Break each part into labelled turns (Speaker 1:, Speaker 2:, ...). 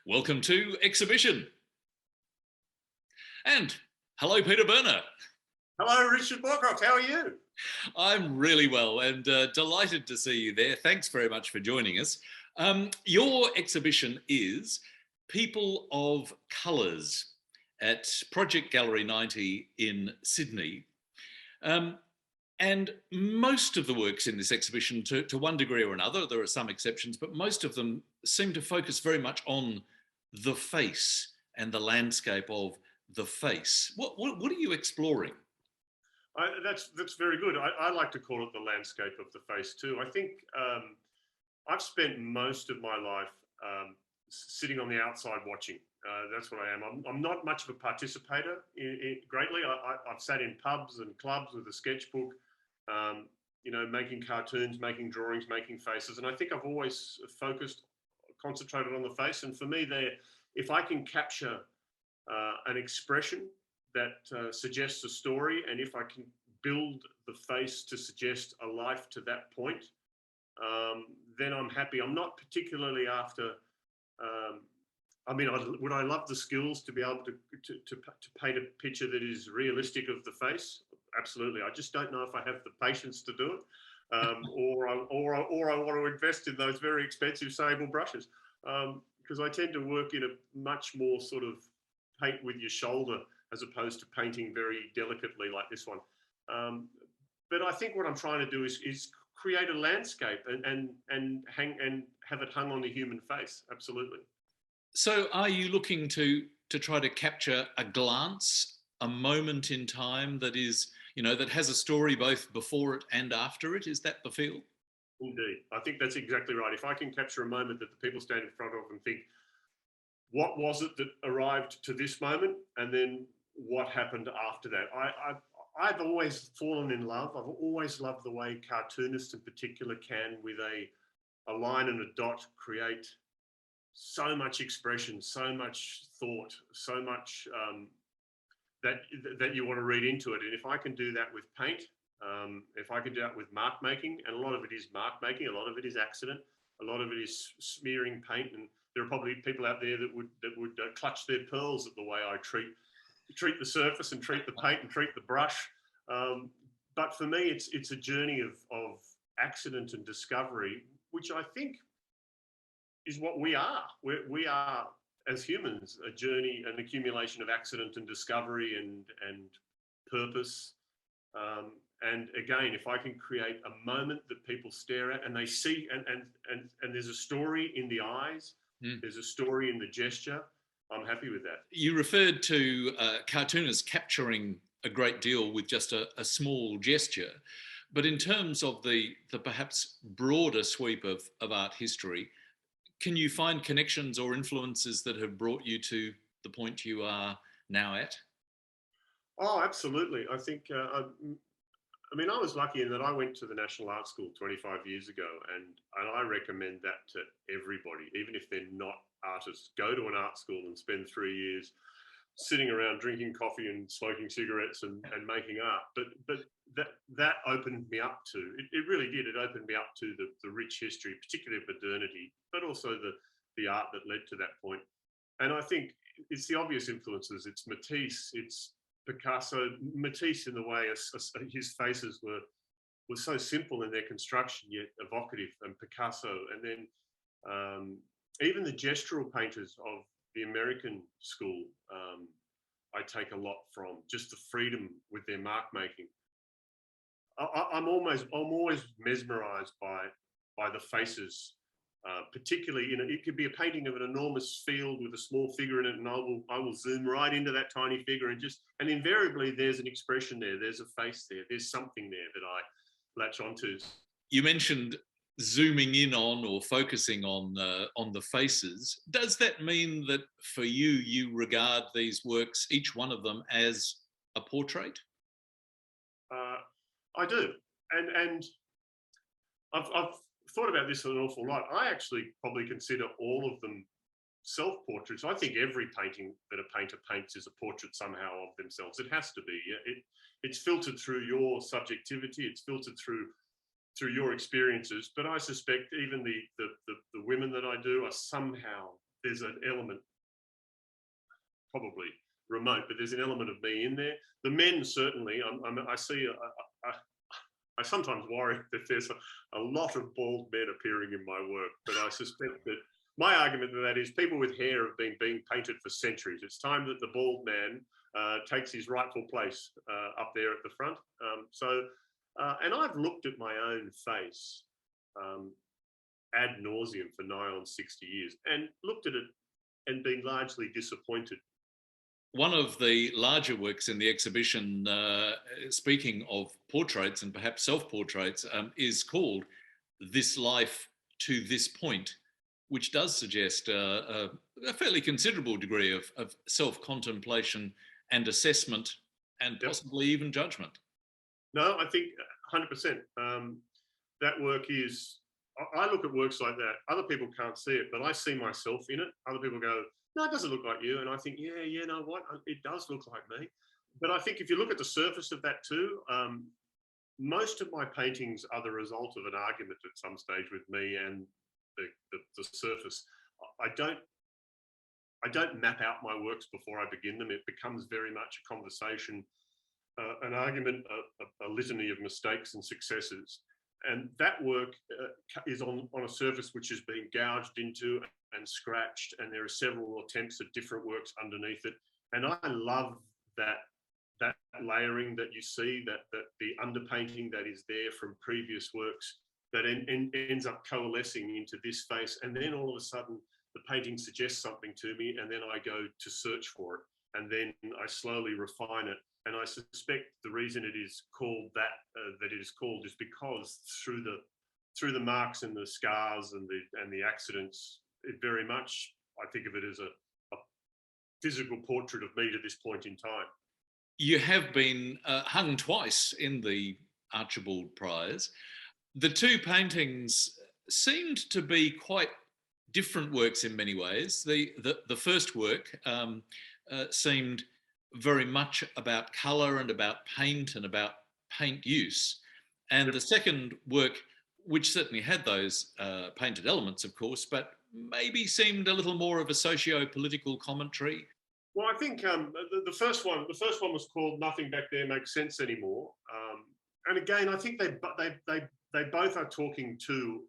Speaker 1: Welcome to Exhibition. And hello, Peter Berner.
Speaker 2: Hello, Richard Morecroft. How are you?
Speaker 1: I'm really well and delighted to see you there. Thanks very much for joining us. Your exhibition is People of Colours at Project Gallery 90 in Sydney. And most of the works in this exhibition, to one degree or another, there are some exceptions, but most of them seem to focus very much on the face and the landscape of the face. What are you exploring?
Speaker 2: That's very good. I like to call it the landscape of the face too. I think I've spent most of my life sitting on the outside watching. That's what I am. I'm not much of a participator greatly. I've sat in pubs and clubs with a sketchbook, making cartoons, making drawings, making faces. And I think I've always concentrated on the face. And for me, if I can capture an expression that suggests a story, and if I can build the face to suggest a life to that point, then I'm happy. I'm not particularly after. Would I love the skills to be able to paint a picture that is realistic of the face? Absolutely. I just don't know if I have the patience to do it, or I want to invest in those very expensive sable brushes, because I tend to work in a much more sort of paint with your shoulder as opposed to painting very delicately like this one. But I think what I'm trying to do is create a landscape and have it hung on the human face. Absolutely.
Speaker 1: So are you looking to try to capture a glance, a moment in time that is, that has a story both before it and after it? Is that the feel?
Speaker 2: Indeed. I think that's exactly right. If I can capture a moment that the people stand in front of and think, what was it that arrived to this moment? And then what happened after that? I've always fallen in love. I've always loved the way cartoonists in particular can, with a line and a dot, create so much expression, so much thought, so much that you want to read into it. And if I can do that with paint, if I can do that with mark making, and a lot of it is mark making, a lot of it is accident, a lot of it is smearing paint, and there are probably people out there that would clutch their pearls at the way I treat the surface and treat the paint and treat the brush. But for me, it's a journey of accident and discovery, which I think is what we are. We are, as humans, a journey, an accumulation of accident and discovery and purpose. And again, if I can create a moment that people stare at and they see, and there's a story in the eyes, there's a story in the gesture, I'm happy with that.
Speaker 1: You referred to cartoonists capturing a great deal with just a small gesture, but in terms of the perhaps broader sweep of art history, can you find connections or influences that have brought you to the point you are now at?
Speaker 2: Oh, absolutely. I think, I was lucky in that I went to the National Art School 25 years ago, and I recommend that to everybody, even if they're not artists. Go to an art school and spend 3 years sitting around drinking coffee and smoking cigarettes and making art. But that opened me up to, it really did. It opened me up to the rich history, particularly of modernity, but also the art that led to that point. And I think it's the obvious influences. It's Matisse, it's Picasso. Matisse, in the way his faces were so simple in their construction, yet evocative, and Picasso. And then even the gestural painters of the American school, I take a lot from, just the freedom with their mark making. I'm always mesmerized by the faces, particularly, it could be a painting of an enormous field with a small figure in it, and I will zoom right into that tiny figure and invariably there's an expression there, there's a face there, there's something there that I latch onto.
Speaker 1: You mentioned zooming in on or focusing on the faces. Does that mean that for you regard these works, each one of them, as a portrait?
Speaker 2: I do, and I've thought about this an awful lot. I actually probably consider all of them self-portraits. I think every painting that a painter paints is a portrait somehow of themselves. It has to be. It's filtered through your subjectivity. It's filtered through your experiences. But I suspect even the women that I do are somehow there's an element, probably remote, but there's an element of me in there. The men certainly. I see. I sometimes worry that there's a lot of bald men appearing in my work, but I suspect that my argument to that is people with hair have been being painted for centuries. It's time that the bald man takes his rightful place up there at the front. And I've looked at my own face ad nauseum for nigh on 60 years and looked at it and been largely disappointed.
Speaker 1: One of the larger works in the exhibition, speaking of portraits and perhaps self-portraits, is called This Life to This Point, which does suggest a fairly considerable degree of self-contemplation and assessment and possibly even judgment.
Speaker 2: No, I think 100%. That work is, I look at works like that. Other people can't see it, but I see myself in it. Other people go, no, it doesn't look like you. And I think, yeah, you know what? It does look like me. But I think if you look at the surface of that too, most of my paintings are the result of an argument at some stage with me and the surface. I don't map out my works before I begin them. It becomes very much a conversation, an argument, a litany of mistakes and successes. And that work is on a surface which is being gouged into and scratched, and there are several attempts at different works underneath it. And I love that layering that you see, that the underpainting that is there from previous works that ends up coalescing into this face. And then all of a sudden, the painting suggests something to me, and then I go to search for it. And then I slowly refine it. And I suspect the reason it is called that it is called is because through the marks and the scars and the accidents, it very much, I think of it as a physical portrait of me to this point in time.
Speaker 1: You have been hung twice in the Archibald Prize. The two paintings seemed to be quite different works in many ways. The first work seemed very much about colour and about paint and about paint use. And the second work, which certainly had those painted elements, of course, but maybe seemed a little more of a socio-political commentary.
Speaker 2: Well, I think the first one was called "Nothing Back There Makes Sense Anymore," and again, I think they both are talking to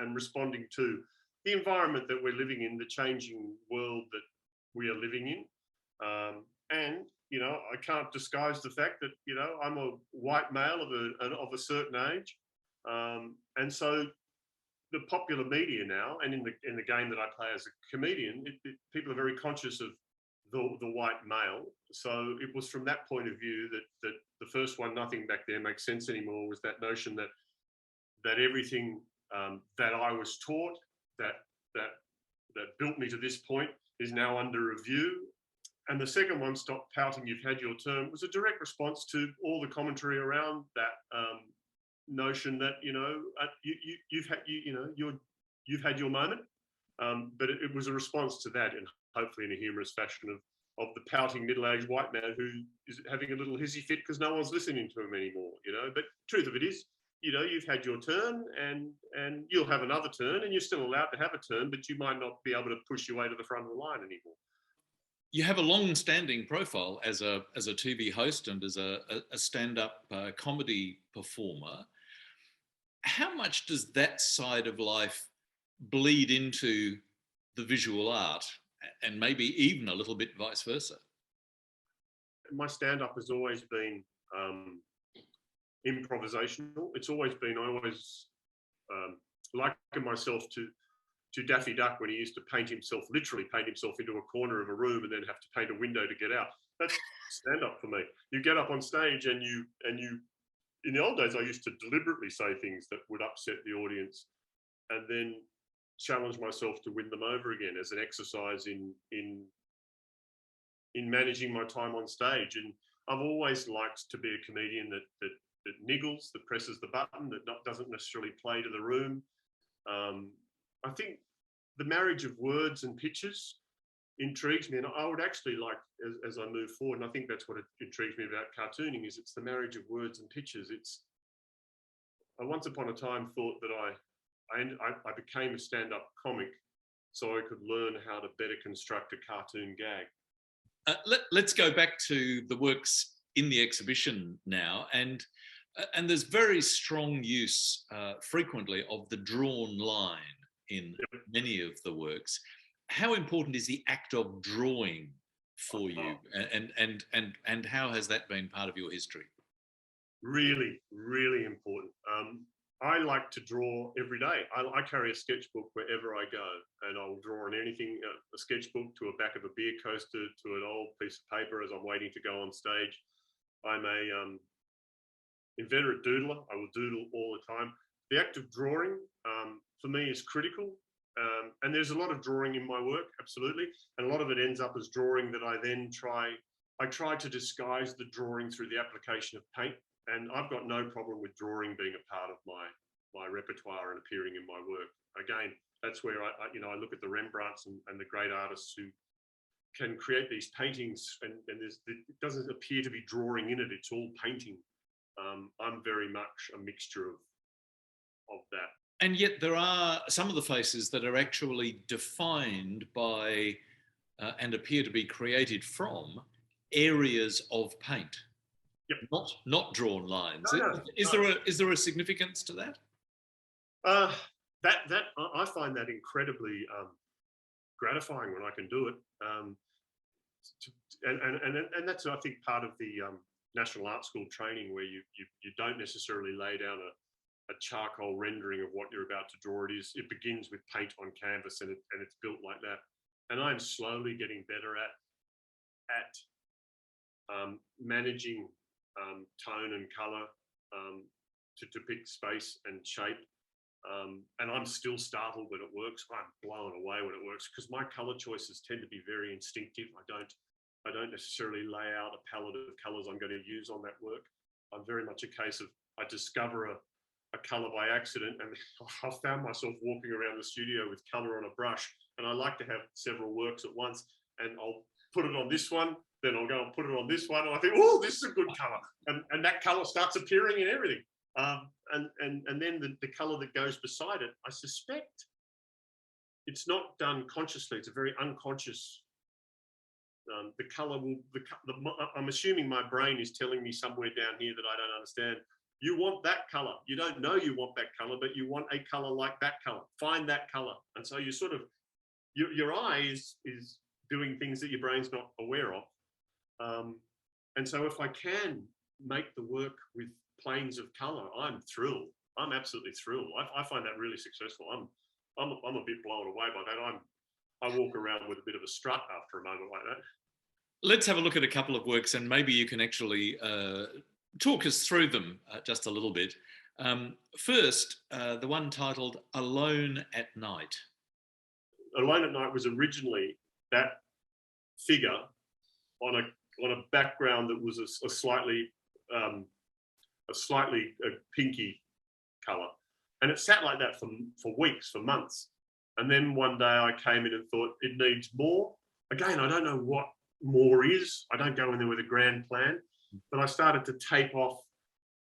Speaker 2: and responding to the environment that we're living in, the changing world that we are living in. And, you know, I can't disguise the fact that, you know, I'm a white male of a certain age. And so the popular media now, and in the game that I play as a comedian, people are very conscious of the white male. So it was from that point of view that the first one, "Nothing Back There Makes Sense Anymore," was that notion that everything that I was taught, that built me to this point, is now under review. And the second one, "Stop Pouting, You've Had Your Turn," was a direct response to all the commentary around that notion that, you know, you've had your moment. But it was a response to that, and hopefully in a humorous fashion, of the pouting middle-aged white man who is having a little hissy fit because no one's listening to him anymore, you know. But truth of it is, you know, you've had your turn, and you'll have another turn, and you're still allowed to have a turn, but you might not be able to push your way to the front of the line anymore.
Speaker 1: You have a long-standing profile as a TV host and as a stand-up comedy performer. How much does that side of life bleed into the visual art, and maybe even a little bit vice versa?
Speaker 2: My stand-up has always been improvisational. It's always been, I always liken myself to Daffy Duck when he used to literally paint himself into a corner of a room and then have to paint a window to get out. That's stand-up for me. You get up on stage and you in the old days, I used to deliberately say things that would upset the audience and then challenge myself to win them over again as an exercise in managing my time on stage. And I've always liked to be a comedian that niggles, that presses the button, that doesn't necessarily play to the room. I think the marriage of words and pictures intrigues me, and I would actually like, as I move forward, and I think that's what intrigues me about cartooning, is it's the marriage of words and pictures. I once upon a time thought that I became a stand-up comic so I could learn how to better construct a cartoon gag.
Speaker 1: Let's go back to the works in the exhibition now, and there's very strong use frequently of the drawn line in many of the works. How important is the act of drawing for you, and how has that been part of your history?
Speaker 2: Really, really important. I like to draw every day. I carry a sketchbook wherever I go, and I'll draw on anything, a sketchbook to a back of a beer coaster to an old piece of paper as I'm waiting to go on stage. I'm a inveterate doodler. I will doodle all the time. The act of drawing for me is critical. And there's a lot of drawing in my work, absolutely. And a lot of it ends up as drawing that I then try to disguise the drawing through the application of paint. And I've got no problem with drawing being a part of my repertoire and appearing in my work. Again, that's where I look at the Rembrandts and the great artists who can create these paintings, and it doesn't appear to be drawing in it, it's all painting. I'm very much a mixture of that.
Speaker 1: And yet there are some of the faces that are actually defined by and appear to be created from areas of paint. Yep. Not drawn lines. Is there a significance to that?
Speaker 2: That I find that incredibly gratifying when I can do it. And that's, I think, part of the National Art School training, where you don't necessarily lay down a charcoal rendering of what you're about to draw. It begins with paint on canvas, and it's built like that. And I'm slowly getting better at managing tone and color to depict space and shape. And I'm still startled when it works. I'm blown away when it works, because my color choices tend to be very instinctive. I don't necessarily lay out a palette of colors I'm going to use on that work. I'm very much a case of, I discover a color by accident, and I found myself walking around the studio with color on a brush, and I like to have several works at once, and I'll put it on this one, then I'll go and put it on this one, and I think, oh, this is a good color, and that color starts appearing in everything. And then the color that goes beside it, I suspect it's not done consciously. It's a very unconscious. The color will. I'm assuming my brain is telling me somewhere down here that I don't understand. You want that color. You don't know you want that color, but you want a color like that color. Find that color. And so you sort of, your eye is doing things that your brain's not aware of. And so if I can make the work with planes of color, I'm thrilled. I'm absolutely thrilled. I find that really successful. I'm a bit blown away by that. I walk around with a bit of a strut after a moment like that.
Speaker 1: Let's have a look at a couple of works, and maybe you can actually talk us through them just a little bit. First, the one titled Alone at Night.
Speaker 2: Alone at Night was originally that figure on a background that was a slightly pinky colour. And it sat like that for weeks, for months. And then one day I came in and thought, it needs more. Again, I don't know what more is. I don't go in there with a grand plan, but I started to tape off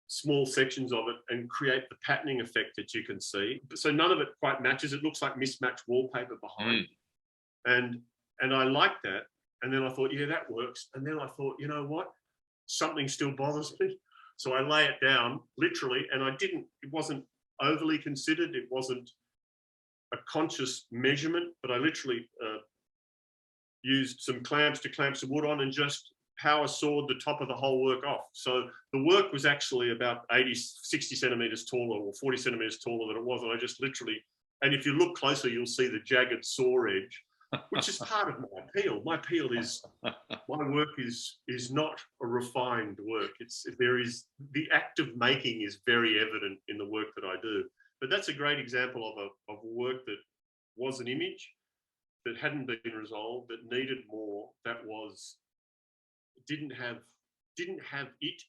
Speaker 2: small sections of it and create the patterning effect that you can see. So none of it quite matches. It looks like mismatched wallpaper behind. And I like that. And then I thought, yeah, that works. And then I thought, you know what? Something still bothers me. So I lay it down literally, and it wasn't overly considered. It wasn't a conscious measurement, but I literally used some clamps to clamp some wood on and just power sawed the top of the whole work off. So the work was actually about 60 centimeters taller or 40 centimeters taller than it was. And I just literally, and if you look closer, you'll see the jagged saw edge, which is part of my appeal. My appeal is, my work is not a refined work. The act of making is very evident in the work that I do. But that's a great example of a work that was an image that hadn't been resolved, that needed more, didn't have it.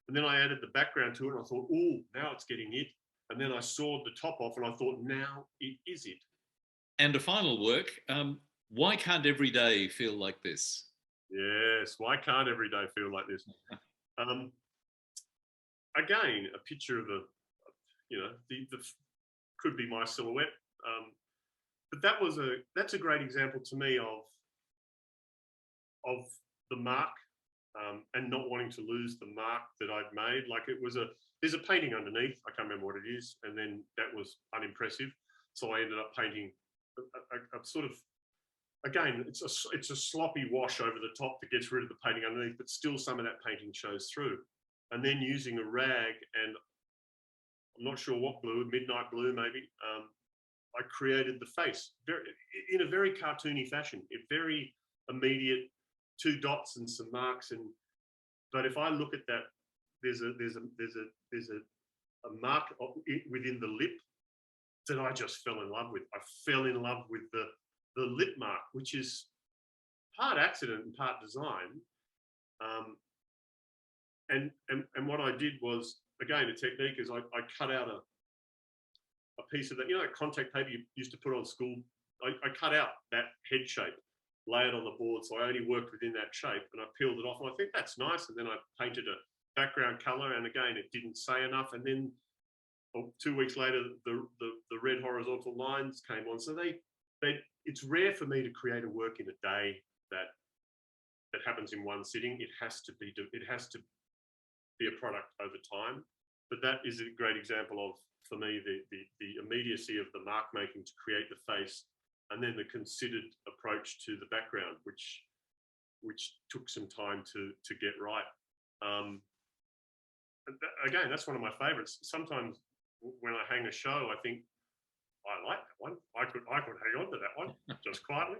Speaker 2: And then I added the background to it, and I thought, oh, now it's getting it. And then I sawed the top off, and I thought, now it is it.
Speaker 1: And a final work, Why Can't Every Day Feel Like This?
Speaker 2: Yes, why can't every day feel like this? Again, a picture of the could be my silhouette. but that's a great example to me of the mark, and not wanting to lose the mark that I'd made. Like there's a painting underneath. I can't remember what it is, and then that was unimpressive. So I ended up painting a sort of, again, it's a sloppy wash over the top that gets rid of the painting underneath, but still some of that painting shows through. And then using a rag, and I'm not sure what blue, midnight blue maybe, I created the face in a very cartoony fashion, very immediate, 2 dots and some marks. But if I look at that, there's a mark within the lip that I just fell in love with. I fell in love with the lip mark, which is part accident and part design. And what I did was, again, a technique is I cut out a piece of that, that contact paper you used to put on school. I cut out that head shape, lay it on the board, so I only worked within that shape, and I peeled it off, and I think that's nice. And then I painted a background color, and again, it didn't say enough. And then 2 weeks later, the red horizontal lines came on. So it's rare for me to create a work in a day that happens in one sitting. It has to be a product over time. But that is a great example of, for me, the immediacy of the mark making to create the face, and then the considered approach to the background, which took some time to get right. Again, that's one of my favorites. Sometimes when I hang a show, I think, I like that one. I could hang on to that one just quietly.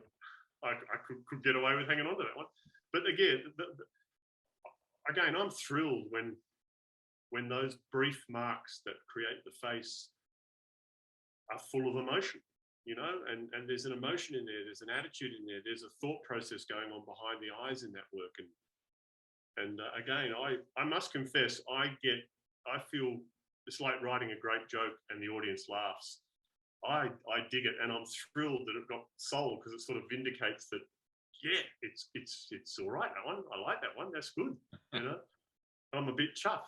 Speaker 2: I could get away with hanging on to that one. But again, again, I'm thrilled when those brief marks that create the face are full of emotion, and there's an emotion in there, there's an attitude in there, there's a thought process going on behind the eyes in that work. And again, I must confess, I feel it's like writing a great joke and the audience laughs. I dig it, and I'm thrilled that it got sold, because it sort of vindicates that, yeah, it's all right, that one. I like that one. That's good. I'm a bit chuffed.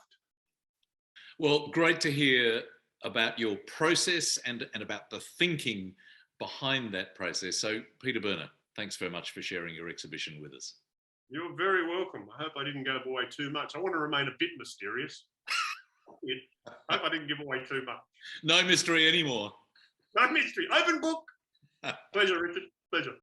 Speaker 1: Well, great to hear about your process and about the thinking behind that process. So, Peter Berner, thanks very much for sharing your exhibition with us.
Speaker 2: You're very welcome. I hope I didn't give away too much. I want to remain a bit mysterious. I hope I didn't give away too much.
Speaker 1: No mystery anymore.
Speaker 2: No mystery. Open book. Pleasure, Richard. Pleasure.